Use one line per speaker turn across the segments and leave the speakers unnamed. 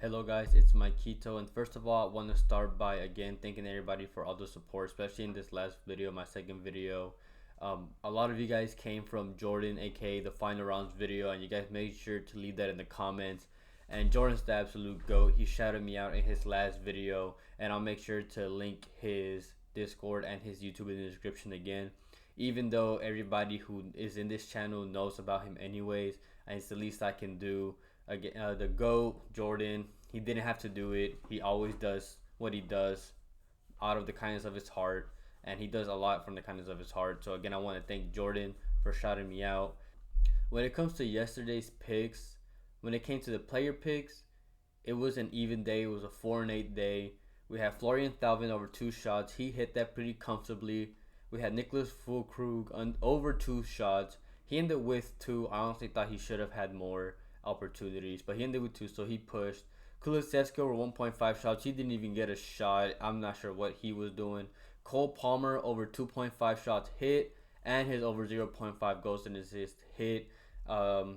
Hello guys, it's Maikito, and first of all I want to start by again thanking everybody for all the support, especially in this last video, my second video. A lot of you guys came from Jordan, aka the final rounds video, and you guys made sure to leave that in the comments. And Jordan's the absolute GOAT. He shouted me out in his last video, and I'll make sure to link his Discord and his YouTube in the description again. Even though everybody who is in this channel knows about him anyways, and it's the least I can do. Again, the GOAT, Jordan, he didn't have to do it. He always does what he does out of the kindness of his heart, and he does a lot from the kindness of his heart. So again, I want to thank Jordan for shouting me out. When it comes to yesterday's picks, when it came to the player picks, it was an even day. It was a 4-8 day. We had Florian Thauvin over 2 shots. He hit that pretty comfortably. We had Nicholas Füllkrug over 2 shots. He ended with 2. I honestly thought he should have had more opportunities, but he ended with 2, so he pushed. Kulusevski over 1.5 shots. He didn't even get a shot. I'm not sure what he was doing. Cole Palmer over 2.5 shots hit, and his over 0.5 goals and assists hit. The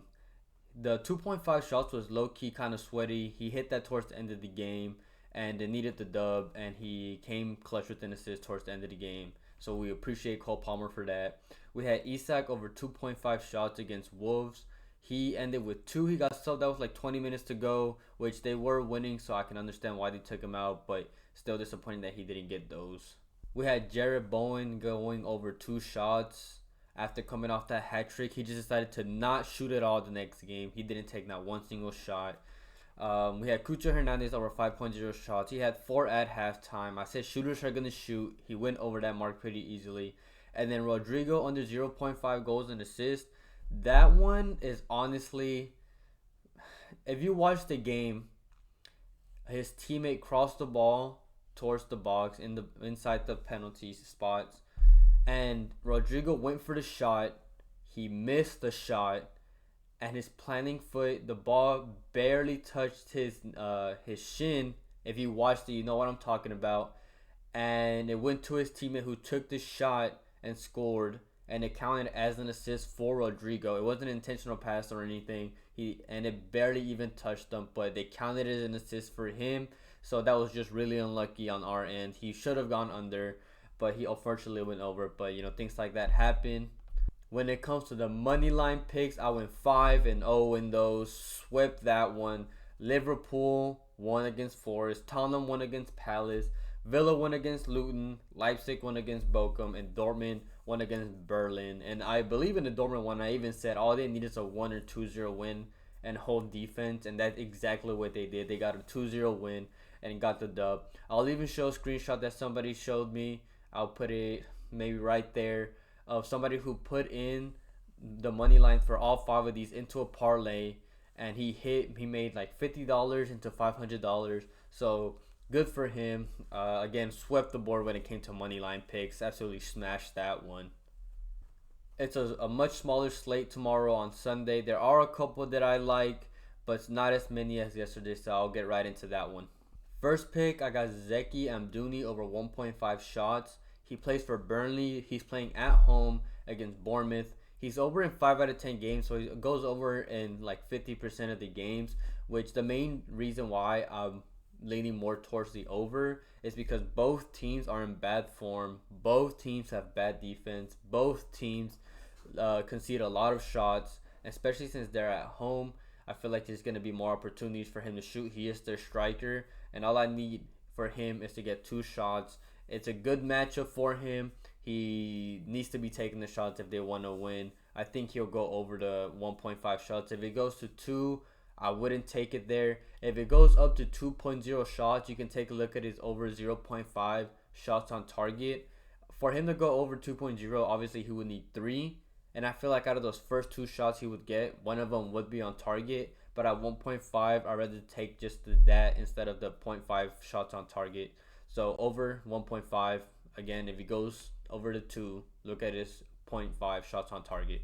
2.5 shots was low-key kind of sweaty. He hit that towards the end of the game, and they needed the dub, and he came clutch with an assist towards the end of the game. So we appreciate Cole Palmer for that. We had Isak over 2.5 shots against Wolves. He ended with 2. He got subbed. That was like 20 minutes to go, which they were winning, so I can understand why they took him out, but still disappointing that he didn't get those. We had Jared Bowen going over 2 shots. After coming off that hat trick, he just decided to not shoot at all the next game. He didn't take not one single shot. We had Cucho Hernandez over 5.0 shots. He had 4 at halftime. I said shooters are going to shoot. He went over that mark pretty easily. And then Rodrigo under 0.5 goals and assists. That one is honestly, if you watch the game, his teammate crossed the ball towards the box inside the penalty spots, and Rodrigo went for the shot. He missed the shot, and his planting foot, the ball barely touched his shin. If you watched it, you know what I'm talking about. And it went to his teammate who took the shot and scored, and it counted as an assist for Rodrigo. It wasn't an intentional pass or anything. And it barely even touched him, but they counted it as an assist for him. So that was just really unlucky on our end. He should have gone under, but he unfortunately went over. But things like that happen. When it comes to the money line picks, I went 5-0 in those. Swept that one. Liverpool won against Forest. Tottenham won against Palace. Villa won against Luton. Leipzig won against Bochum, and Dortmund won against Berlin. And I believe in the Dortmund one, I even said all they need is a 1 or 2-0 win and hold defense, and that's exactly what they did. They got a 2-0 win and got the dub. I'll even show a screenshot that somebody showed me. I'll put it maybe right there, of somebody who put in the money line for all 5 of these into a parlay, and he made like $50 into $500. So good for him. Again, swept the board when it came to money line picks. Absolutely smashed that one. It's a much smaller slate tomorrow on Sunday. There are a couple that I like, but it's not as many as yesterday, so I'll get right into that one. First pick, I got Zeki Amdouni over 1.5 shots. He plays for Burnley. He's playing at home against Bournemouth. He's over in 5 out of 10 games, so he goes over in like 50% of the games, which the main reason why I'm leaning more towards the over is because both teams are in bad form. Both teams have bad defense. Both teams concede a lot of shots, especially since they're at home. I feel like there's going to be more opportunities for him to shoot. He is their striker, and all I need for him is to get 2 shots. It's a good matchup for him. He needs to be taking the shots if they want to win. I think he'll go over the 1.5 shots. If it goes to 2, I wouldn't take it there. If it goes up to 2.0 shots, you can take a look at his over 0.5 shots on target. For him to go over 2.0, obviously he would need 3. And I feel like out of those first 2 shots he would get, one of them would be on target. But at 1.5, I'd rather take just that instead of the 0.5 shots on target. So over 1.5. Again, if he goes over the 2, look at his 0.5 shots on target.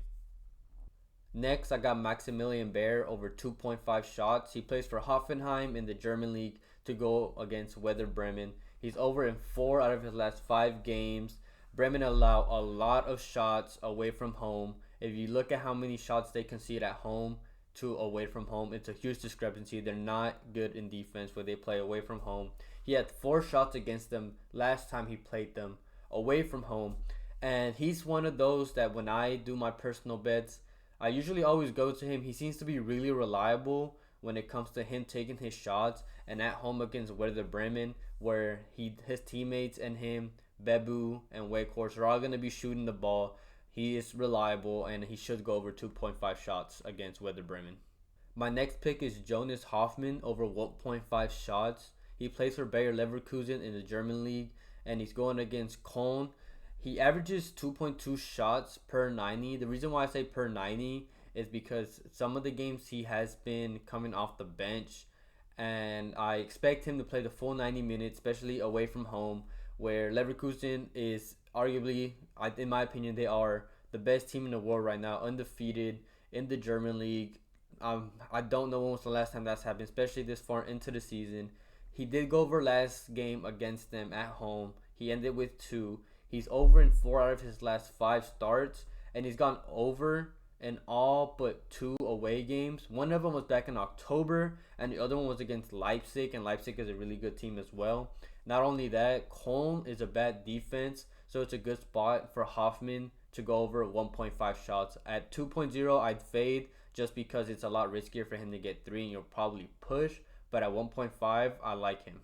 Next, I got Maximilian Baer over 2.5 shots. He plays for Hoffenheim in the German league to go against Werder Bremen. He's over in 4 out of his last 5 games. Bremen allow a lot of shots away from home. If you look at how many shots they concede at home to away from home. It's a huge discrepancy. They're not good in defense when they play away from home. He had 4 shots against them last time he played them away from home. And he's one of those that when I do my personal bets, I usually always go to him. He seems to be really reliable when it comes to him taking his shots. And at home against Werder Bremen, where his teammates and him, Bebu and Weghorst, are all going to be shooting the ball. He is reliable, and he should go over 2.5 shots against Werder Bremen. My next pick is Jonas Hoffman over 1.5 shots. He plays for Bayer Leverkusen in the German league, and he's going against Köln. He averages 2.2 shots per 90. The reason why I say per 90 is because some of the games he has been coming off the bench, and I expect him to play the full 90 minutes, especially away from home, where Leverkusen is arguably, in my opinion, they are the best team in the world right now, undefeated in the German league. I don't know when was the last time that's happened, especially this far into the season. He did go over last game against them at home. He ended with 2. He's over in 4 out of his last 5 starts, and he's gone over in all but 2 away games. One of them was back in October, and the other one was against Leipzig, and Leipzig is a really good team as well. Not only that, Köln is a bad defense, so it's a good spot for Hoffman to go over 1.5 shots. At 2.0, I'd fade just because it's a lot riskier for him to get 3 and you'll probably push, but at 1.5, I like him.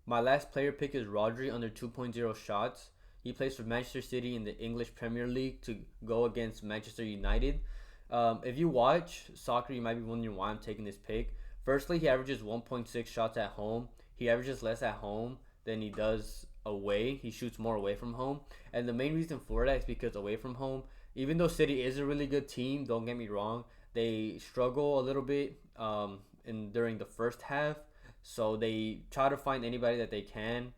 My last player pick is Rodri under 2.0 shots. He plays for Manchester City in the English Premier League to go against Manchester United. If you watch soccer, you might be wondering why I'm taking this pick. Firstly, he averages 1.6 shots at home. He averages less at home than he does away. He shoots more away from home. And the main reason for that is because away from home, even though City is a really good team, don't get me wrong, they struggle a little bit during the first half. So they try to find anybody that they can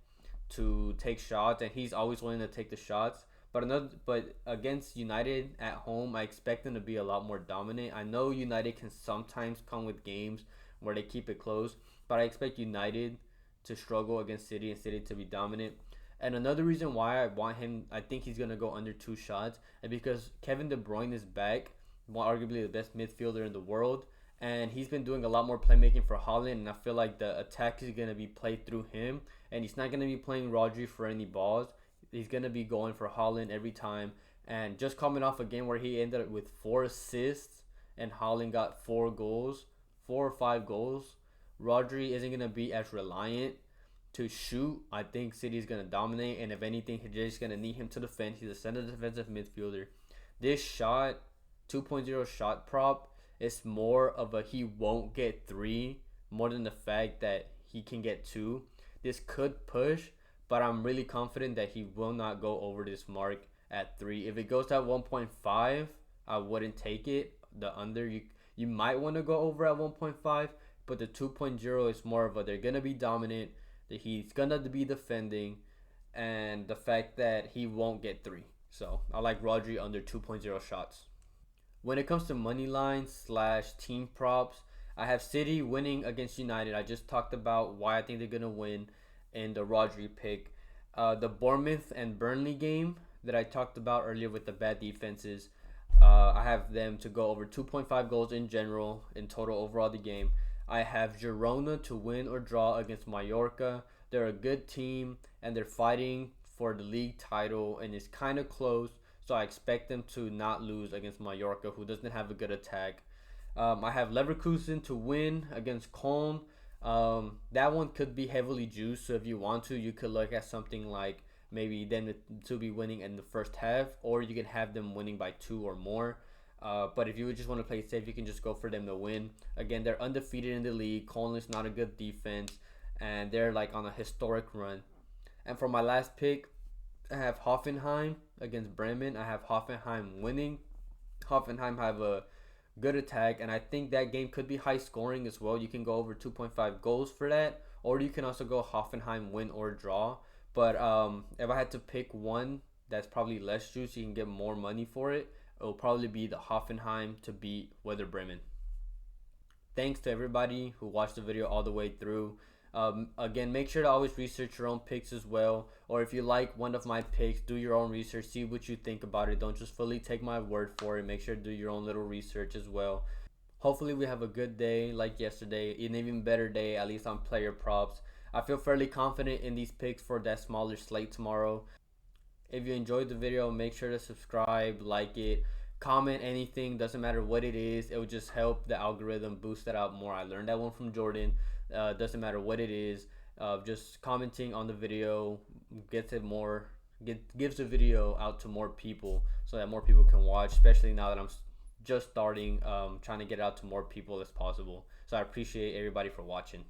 to take shots, and he's always willing to take the shots. But against United at home, I expect them to be a lot more dominant. I know United can sometimes come with games where they keep it close, but I expect United to struggle against City and City to be dominant. And another reason why I want him, I think he's going to go under 2 shots, and because Kevin De Bruyne is back, arguably the best midfielder in the world, and he's been doing a lot more playmaking for Haaland, and I feel like the attack is going to be played through him, and he's not going to be playing Rodri for any balls. He's going to be going for Haaland every time, and just coming off a game where he ended up with 4 assists and Haaland got 4 or 5 goals, Rodri isn't going to be as reliant to shoot. I think City is going to dominate, and if anything, they're just going to need him to defend. He's a center defensive midfielder. This shot, 2.0 shot prop, it's more of a he won't get 3 more than the fact that he can get 2. This could push, but I'm really confident that he will not go over this mark at 3. If it goes at 1.5, I wouldn't take it. The under, you might want to go over at 1.5, but the 2.0 is more of a they're going to be dominant, that he's going to be defending, and the fact that he won't get 3. So I like Rodri under 2.0 shots. When it comes to money lines / team props, I have City winning against United. I just talked about why I think they're going to win in the Rodri pick. The Bournemouth and Burnley game that I talked about earlier with the bad defenses, I have them to go over 2.5 goals in general, in total overall the game. I have Girona to win or draw against Mallorca. They're a good team, and they're fighting for the league title, and it's kind of close. So I expect them to not lose against Mallorca, who doesn't have a good attack. I have Leverkusen to win against Köln. That one could be heavily juiced. So if you want to, you could look at something like maybe them to be winning in the first half, or you can have them winning by 2 or more. But if you just want to play it safe, you can just go for them to win. Again, they're undefeated in the league. Köln is not a good defense, and they're like on a historic run. And for my last pick, I have Hoffenheim against Bremen. I have Hoffenheim winning. Hoffenheim have a good attack, and I think that game could be high scoring as well. You can go over 2.5 goals for that, or you can also go Hoffenheim win or draw. But if I had to pick one that's probably less juice, you can get more money for it, it'll probably be the Hoffenheim to beat Werder Bremen. Thanks to everybody who watched the video all the way through. Again, make sure to always research your own picks as well, or if you like one of my picks, do your own research, see what you think about it. Don't just fully take my word for it. Make sure to do your own little research as well. Hopefully we have a good day like yesterday, an even better day, at least on player props. I feel fairly confident in these picks for that smaller slate tomorrow. If you enjoyed the video, make sure to subscribe, like it, comment anything, doesn't matter what it is. It will just help the algorithm boost it out more. I learned that one from Jordan. Doesn't matter what it is. Just commenting on the video gets it more, gives the video out to more people so that more people can watch, especially now that I'm just starting, trying to get it out to more people as possible. So I appreciate everybody for watching.